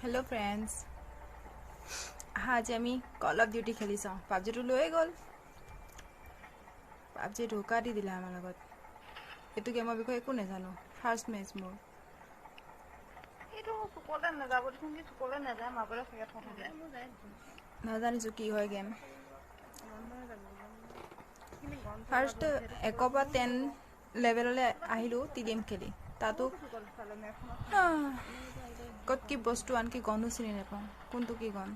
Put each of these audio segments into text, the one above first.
Hello friends, आज আমি call of duty খেলি চাওঁ। পাবজিটো লৈয়ে গ'ল। পাবজি ঢোকা দি দিলে আমাৰ লগত। এইটো গেমৰ বিষয়ে একো নাজানো। ফাৰ্ষ্ট মেচ মোৰ। নাজানিছোঁ কি হয় গেম। ফাৰ্ষ্ট 1 পৰা 10 লেভেললৈ আহিলোঁ টিডিএম খেলি। তাতো ক'ত কি বস্তু আনকি গনো চিনি নাপাওঁ। কোনটো কি গন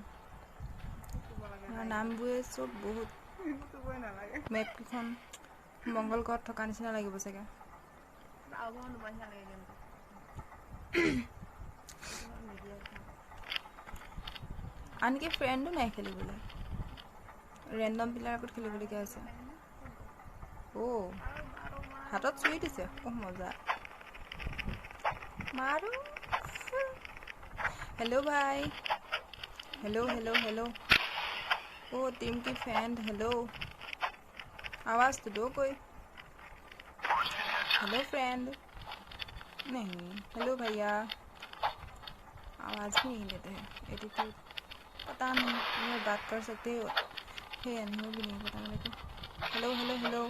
নামবোৰে চব বহুত মেপকেইখন মংগল গ্ৰহত থকা নিচিনা লাগিব চাগে। আনকি ফ্ৰেণ্ডো নাই খেলিবলৈ। ৰেণ্ডম প্লেয়াৰ আগত খেলিবলগীয়া আছে। হাতত চুই দিছে। মজা মাৰো। हेलो भाई, हेलो हेलो हेलो। टीम की फ्रेंड हेलो, आवाज़ तो दो कोई। हेलो फ्रेंड नहीं, हेलो भैया आवाज़ भी नहीं देते हैं। एटीट्यूड पता नहीं, मैं बात कर सकते हो है या नहीं भी नहीं पता मेरे को। Hello hello hello.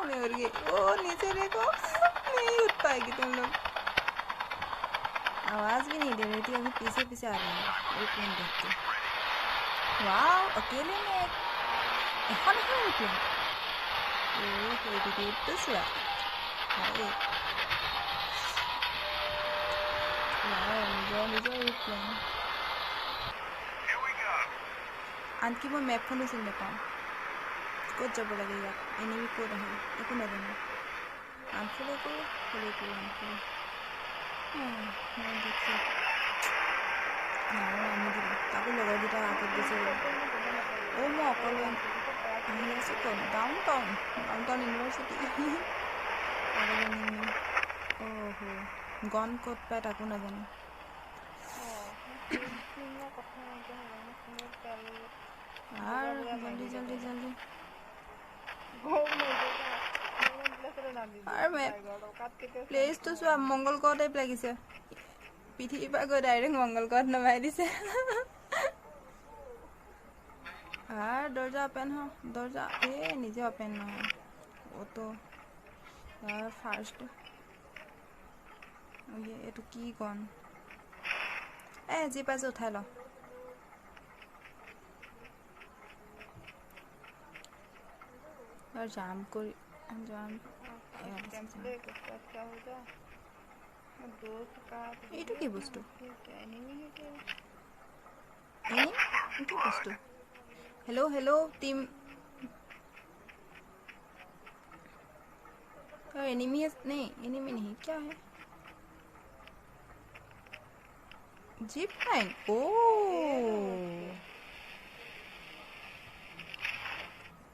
मैं उड़ गई। नीचे देखो। नहीं उठ पाएगी तुम लोग। आवाज़ भी नहीं दे रही थी, अभी पीछे पीछे आ रही है। एक मिनट देखते। वाह, अकेले में এখন रुपया। तो सुआ আনকি মই মেপখনো চিনি নাপাওঁ। ক'ত যাব লাগে ইয়াত? এনিমি ক'ত আহে একো নাজানো। আনফলো কৰোঁ, ফলো কৰোঁ, আনফলো। মই দেখিছোঁ আমি দিলোঁ তাকো লগৰকেইটা আগত গুচি গ'ল। মই অকলে আহি আছোঁ। ক'ত? Down town university. গন ক'ত পায় তাকো নাজানো। আৰু জল্দি জল্দি জল্দি। আৰু প্লেচটো চোৱা, মংগল গ্ৰহ টাইপ লাগিছে। পৃথিৱীৰ পৰা গৈ ডাইৰেক্ট মংগল গ্ৰহত নমাই দিছে। দৰ্জা অপেন হ। দৰ্জা নিজে অপেন নহয়। ফাৰ্ষ্ট এইটো কি গন? যি পাইছে উঠাই ল। জাম্প কৰি এইটো কি বস্তু? কি বস্তু? Hello hello team. एनिमी नहीं, एनिमी नहीं, क्या है? Jeep line.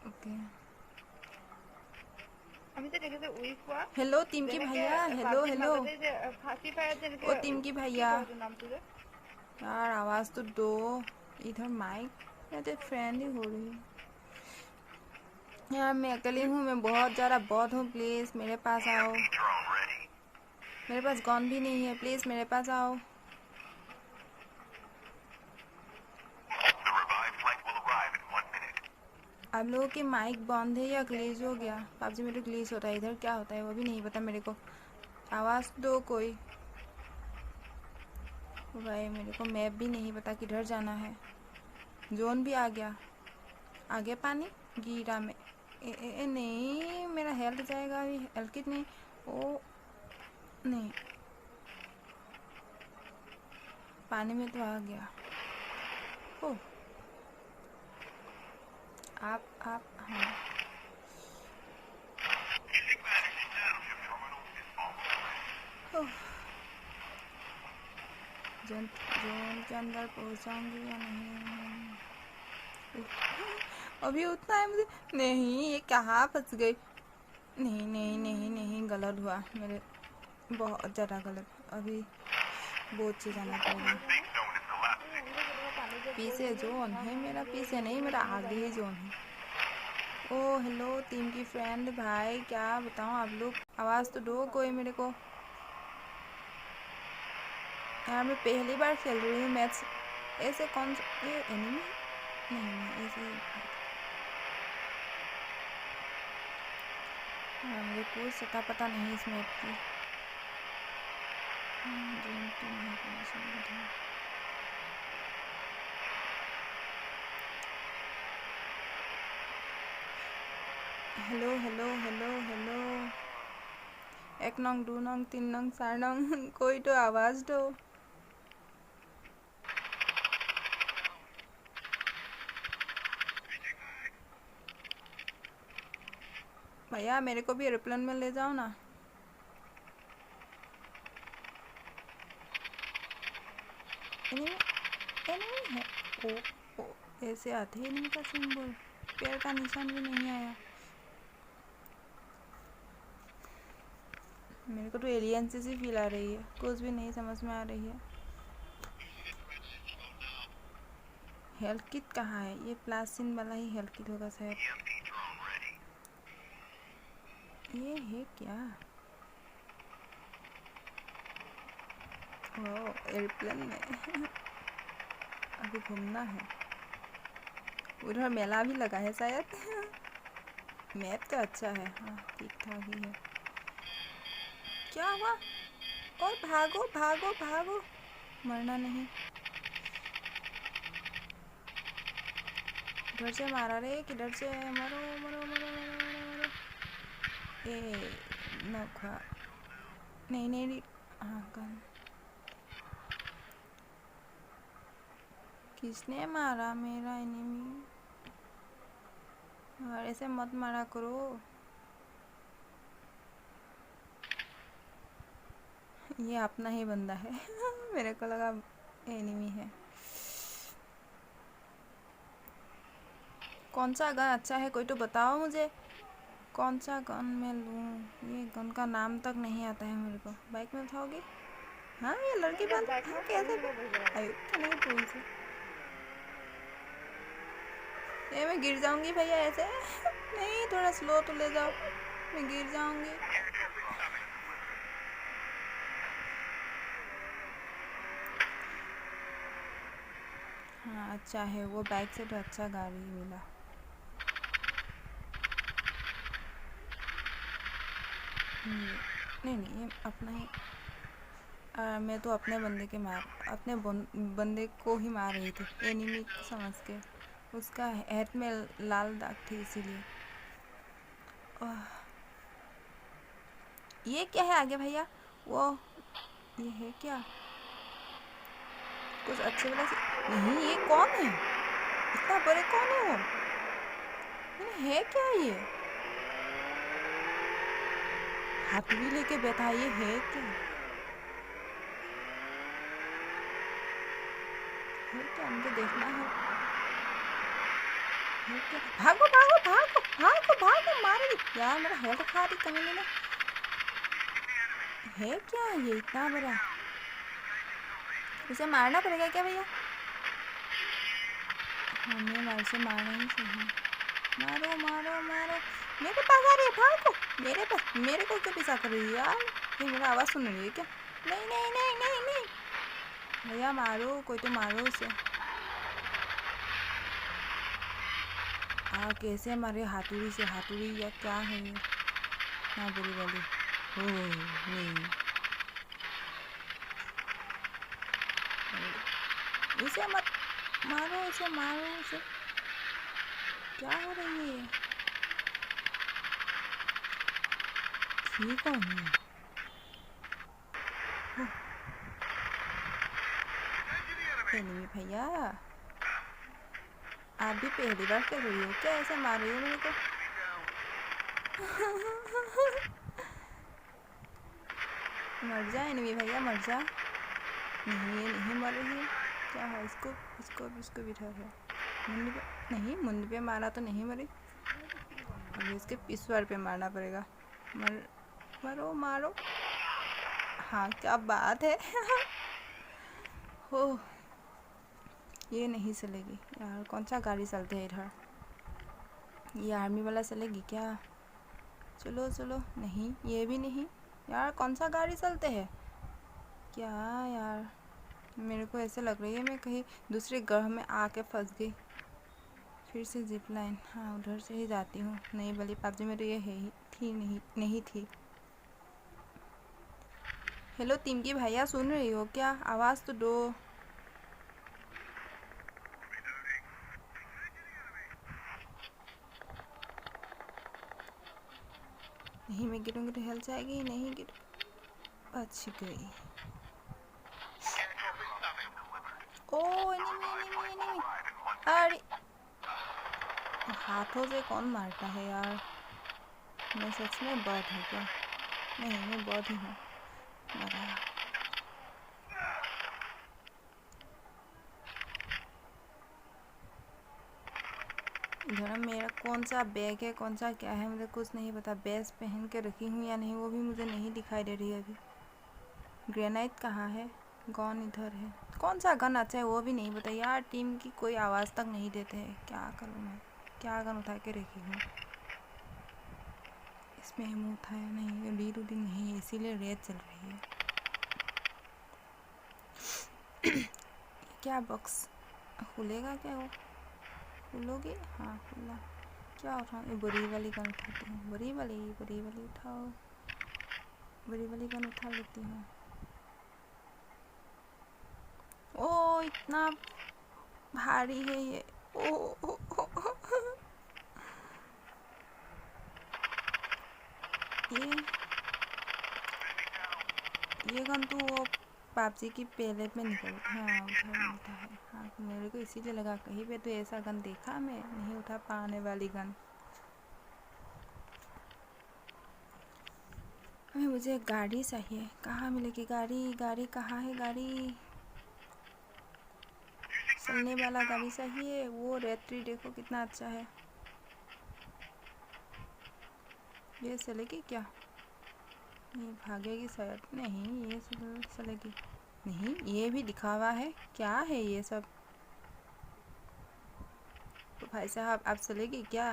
Okay. Hello team की भैया, हेलो हेलो। टीम की भैया यार आवाज़ तो दो। इधर माइक मेरे फ्रेंड ही हो रही है यार। मैं अकेली हूँ, मैं बहुत ज़्यादा बहुत हूँ। प्लीज़ मेरे पास आओ। मेरे पास गन भी नहीं है, प्लीज़ मेरे पास आओ। आप लोगों की माइक बंद है या ग्लीच हो गया? पबजी में तो ग्लीच होता है, इधर क्या होता है वो भी नहीं पता मेरे को। आवाज़ दो कोई। भाई मेरे को मैप भी नहीं पता किधर जाना है। जोन भी आ गया। आगे पानी गिरा में। नहीं, मेरा हेल्थ जाएगा अभी। हेल्थ कितनी? नहीं, पानी में तो आ गया। आप हाँ। जोन के अंदर पहुंचाऊंगी या नहीं? अभी उतना है मुझे। नहीं, ये कहाँ फंस गई? नहीं नहीं नहीं नहीं, गलत हुआ मेरे, बहुत ज़्यादा गलत। अभी बहुत से जाना पड़ेगा। पीछे जोन है मेरा, पीछे नहीं, मेरा आगे ही जोन है। ओ हेलो टीम की फ्रेंड भाई, क्या बताऊँ आप लोग, आवाज़ तो दो कोई मेरे को। यार मैं पहली बार खेल रही हूँ मैच। ऐसे कौन सा ये एनिमी? नहीं ऐसे ही। हाँ, मुझे कोई सता पता नहीं इस मैप की। हेलो हेलो हेलो हेलो, 1 नंग 2 नंग 3 नंग 4 नंग कोई तो आवाज़ दो। भैया मेरे को भी एरोप्लेन में ले जाओ ना। एनिमी एनिमी है। ओ ऐसे आते ही एनिमी का सिंबल, पैर का निशान भी नहीं आया। मेरे को तो एलियन सी फील आ रही है, कुछ भी नहीं समझ में आ रही है। हेल्थ किट कहाँ है? ये प्लासिन वाला ही हेल्थ किट होगा शायद। ये है क्या? ओह एयरप्लेन में अभी घूमना है। उधर मेला भी लगा है शायद मैप तो अच्छा है, हाँ ठीक ठाक ही है। क्या हुआ? और भागो भागो भागो, मरना नहीं। इधर से मारा रे, किधर से? मरो मरो मरो मरो मरो मरो। ए नखा नहीं नहीं, हाँ गन। किसने मारा मेरा एनिमी? और ऐसे मत मारा करो। ये अपना ही बंदा है मेरे को लगा एनिमी है। कौन सा गन अच्छा है कोई तो बताओ मुझे, कौन सा गन मैं लूँ? ये गन का नाम तक नहीं आता है मेरे को। बाइक में उठाओगे? हाँ ये लड़की बात, हाँ कैसे आयु क्या नहीं पूछ से। ये मैं गिर जाऊंगी भैया ऐसे नहीं, थोड़ा स्लो तो ले जाओ, मैं गिर जाऊंगी। हाँ अच्छा है, वो बाइक से तो अच्छा गाड़ी मिला। नहीं नहीं ये अपना ही। मैं तो अपने बंदे के अपने बंदे को ही मार रही थी, एनिमी समझ के। उसका हेड में लाल दाग थी इसीलिए। ये क्या है आगे भैया? वो ये है क्या? कुछ अच्छे वाला से नहीं। ये कौन है? इतना बड़े कौन है वो? है क्या ये? हाथुड़ी लेके बैठा, ये है क्या? है क्या? मुझे देखना है। क्या? भागो भागो भागो भागो भागो, मारेगी यार, मेरा हेल्थ खा रही कहीं मैंने। है क्या ये इतना बड़ा? उसे मारना पड़ेगा क्या भैया? हमें मार से मारना ही चाहिए। मारो मारो मारो, मेरे पास आ रही है, भागो मेरे पास। मेरे को क्यों पीछा कर रही है यार? ये मेरा आवाज़ सुन रही है क्या? नहीं नहीं नहीं नहीं नहीं भैया, मारो कोई तो मारो उसे। कैसे मारे? हाथुड़ी से? हाथुड़ी या क्या है ये? ना बुरी वाली हो नहीं। उसे मत मारो, उसे मारो उसे। क्या हो रही है? ठीक कौन है? एनिमी भैया, आप भी पहली बार खेल रही हो क्या? ऐसे मार रही हो मेरे को मर जा एनिमी भैया, मर जा। नहीं ये नहीं मर रही है। क्या है? इसको इसको इसको बिठा है मुंडी पे। नहीं मुंडी पे मारा तो नहीं मरी, अभी इसके पिछवाड़ पे मारना पड़ेगा। मरो मारो। हाँ क्या बात है हो, ये नहीं चलेगी यार। कौन सा गाड़ी चलते है इधर? ये आर्मी वाला चलेगी क्या? चलो चलो, नहीं ये भी नहीं। यार कौन सा गाड़ी चलते हैं क्या यार? मेरे को ऐसे लग रही है मैं कहीं दूसरे ग्रह में आके फंस गई। फिर से जिप लाइन, हाँ उधर से ही जाती हूँ। नहीं भली पबजी में तो ये है ही थी नहीं थी। हेलो टिमकी भैया, सुन रही हो क्या? आवाज़ तो दो। नहीं मैं गिरूँगी तो हेल्थ जाएगी, नहीं गिर। बच गई। ओ एनिमी एनिमी एनिमी। अरे हाथों से कौन मारता है यार? मैं सच में बॉट हूँ क्या? नहीं मैं बॉट ही हूँ। मरा। इधर मेरा कौन सा बैग है, कौन सा क्या है, मुझे कुछ नहीं पता। बेस पहन के रखी हूँ या नहीं वो भी मुझे नहीं दिखाई दे रही है अभी। ग्रेनाइट कहाँ है? गन इधर है। कौन सा गन अच्छा है वो भी नहीं पता यार। टीम की कोई आवाज़ तक नहीं देते हैं। क्या करूँ मैं? क्या गन उठा के रखी हूँ? इसमें एमो उठाया नहीं, रीड उडी नहीं है, इसीलिए रेड चल रही है। क्या बॉक्स खुलेगा क्या? वो खुलोगे? हाँ खुला। क्या उठाऊँ? ये बड़ी वाली गन उठाती हूँ। बड़ी वाली उठाओ। बड़ी वाली गन उठा लेती हूँ। ओ इतना भारी है ये। ओ। ये गन तो वो पबजी की पैलेट में निकलता, हाँ उधर मिलता है। हाँ मेरे को इसीलिए लगा कहीं पे तो ऐसा गन देखा मैं नहीं उठा पाने वाली गन। अभी मुझे एक गाड़ी चाहिए। कहाँ मिलेगी गाड़ी? गाड़ी कहाँ है? गाड़ी चलने वाला गाड़ी चाहिए। वो रेड ट्री देखो कितना अच्छा है। ये चलेगी क्या? ये भागेगी शायद। नहीं ये चलेगी नहीं। ये भी दिखावा है क्या है ये सब? तो भाई साहब आप चलेगी क्या?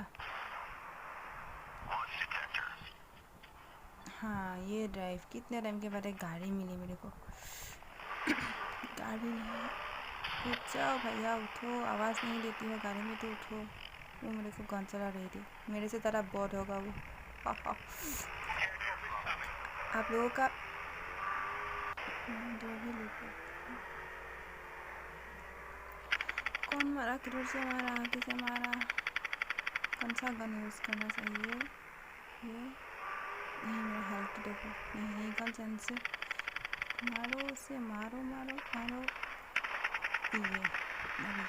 हाँ ये ड्राइव। कितने टाइम के बाद एक गाड़ी मिली मेरे को। गाड़ी नहीं। उठ जाओ भैया उठो। आवाज़ नहीं देती हो गाड़ी में तो उठो। वो मेरे को गन चला रही थी। मेरे से ज़रा बोर होगा वो। आप लोगों का जो भी लोग कौन मारा, किधर से मारा, किसे मारा, कौन सा गन यूज़ करना चाहिए? ये नहीं मेरा हेल्थ देखो। नहीं गन सेंस से मारो उसे, मारो मारो मारो। ये मरी।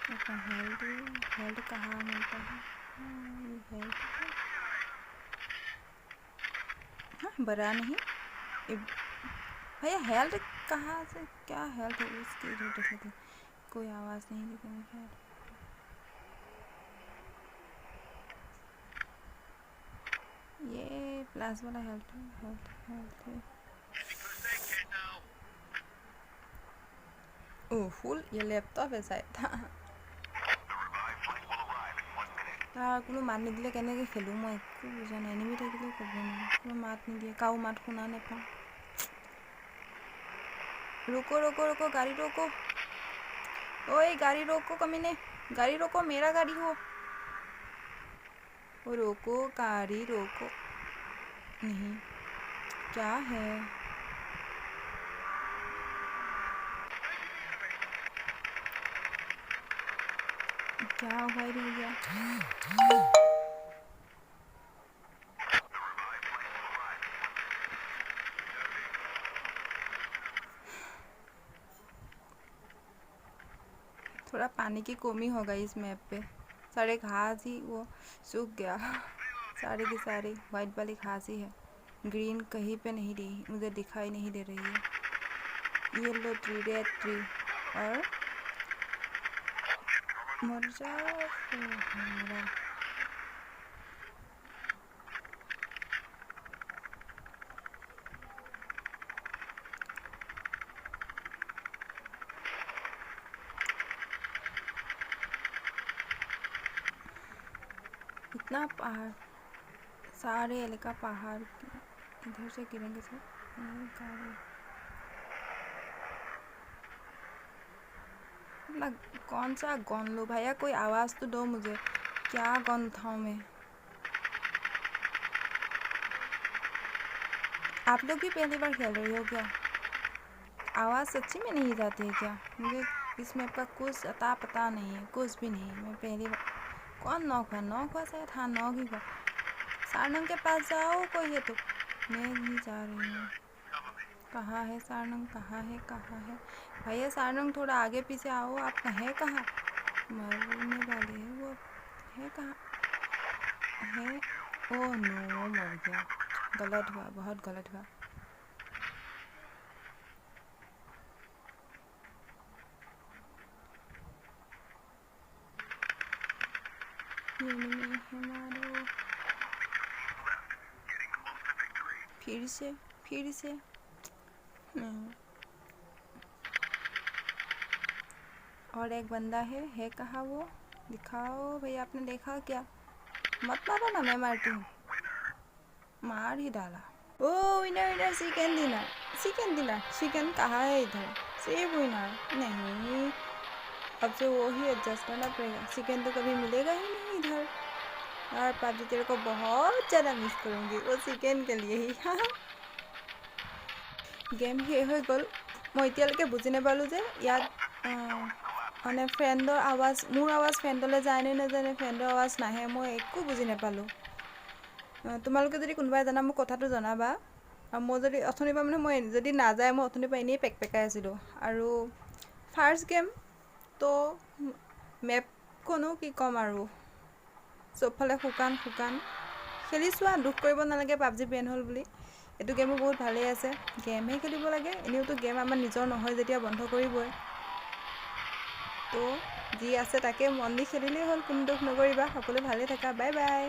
अपना हेल्थ कहाँ मिलता है? ये हेल्थ हाँ बड़ा नहीं। भैया हेल्थ कहाँ से? क्या हेल्थ है उसकी? इधर देख लेते। कोई आवाज़ नहीं देती मेरे ख्याल। ये प्लस वाला हेल्थ है। ओह फुल। ये लैपटॉप है शायद। তাৰ কোনো মাত নিদিলে কেনেকৈ খেলোঁ মই একো বুজা নাই। এনিমি থাকিলেও ক'ব নোৱাৰোঁ। কোনো মাত নিদিয়ে, কাৰো মাত শুনা নাপাওঁ। रुको रुको रुको गाड़ी रोको। ओए गाड़ी रोको कमीने। गाड़ी रोको, मेरा गाड़ी हो। ओ रोको गाड़ी रोको। नहीं क्या है? क्या हुआ रे भैया? थोड़ा पानी की कमी होगा इस मैप पे। सारे घास ही वो सूख गया। सारी की सारी वाइट वाली घास ही है। ग्रीन कहीं पे नहीं रही, मुझे दिखाई नहीं दे रही है। येलो ट्री, रेड ट्री और मर जाओ हमारा। इतना पहाड़, सारे एलाका पहाड़ इधर से गिरेंगे सब। कौन सा गन लो भैया, कोई आवाज़ तो दो मुझे, क्या गन उठाऊँ मैं। आप लोग भी पहली बार खेल रही हो क्या? आवाज़ सच्ची में नहीं जाती है क्या? मुझे इस मैप का कुछ अता पता नहीं है, कुछ भी नहीं। मैं पहली बार। कौन नॉक हुआ शायद, हाँ नॉक ही हुआ। सारनंग के पास जाओ, कोई है तो। मैं नहीं जा रही हूँ। कहाँ है सारनंग, कहाँ है भैया सारनंग, थोड़ा आगे पीछे आओ। आप है कहाँ? मरने वाले हैं वो, है कहाँ है? ओह नो, मर गया। गलत हुआ, बहुत गलत हुआ। ये नहीं है, मारो। फिर से नहीं। और एक बंदा है कहाँ वो? दिखाओ भैया, आपने देखा क्या? मत मारो ना, मैं मारती हूँ। मार ही डाला। ओ विनर, चिकन दिना। चिकन कहाँ है इधर? सेव विनर नहीं, अब से वो ही एडजस्ट करना पड़ेगा। चिकन तो कभी मिलेगा ही नहीं इधर। यार पापी तेरे को बहुत ज़्यादा मिस करूँगी, वो चिकन के लिए ही। हाँ गेम শেষ হৈ গ'ল। মই এতিয়ালৈকে বুজি নাপালোঁ যে ইয়াত মানে ফ্ৰেণ্ডৰ আৱাজ, মোৰ আৱাজ ফ্ৰেণ্ডলৈ যায় নে নাযায়, ফ্ৰেণ্ডৰ আৱাজ নাহে, মই একো বুজি নাপালোঁ। তোমালোকে যদি কোনোবাই জানা মোক কথাটো জনাবা। আৰু মই যদি অথনিৰ পৰা মানে মই যদি নাযায়, মই অথনিৰ পৰা এনেই পেকপেকাই আছিলোঁ। আৰু ফাৰ্ষ্ট গেম তো মেপখনো কি ক'ম আৰু, চবফালে শুকান। খেলি চোৱা, দুখ কৰিব নালাগে পাবজি বেন হ'ল বুলি। এইটো গেমো বহুত ভালেই আছে, গেমহে খেলিব লাগে। এনেওতো গেম আমাৰ নিজৰ নহয় যেতিয়া বন্ধ কৰিবই, তো যি আছে তাকে মন দি খেলিলেই হ'ল। কোনো দুখ নকৰিবা, সকলো ভালে থাকা। Bye bye.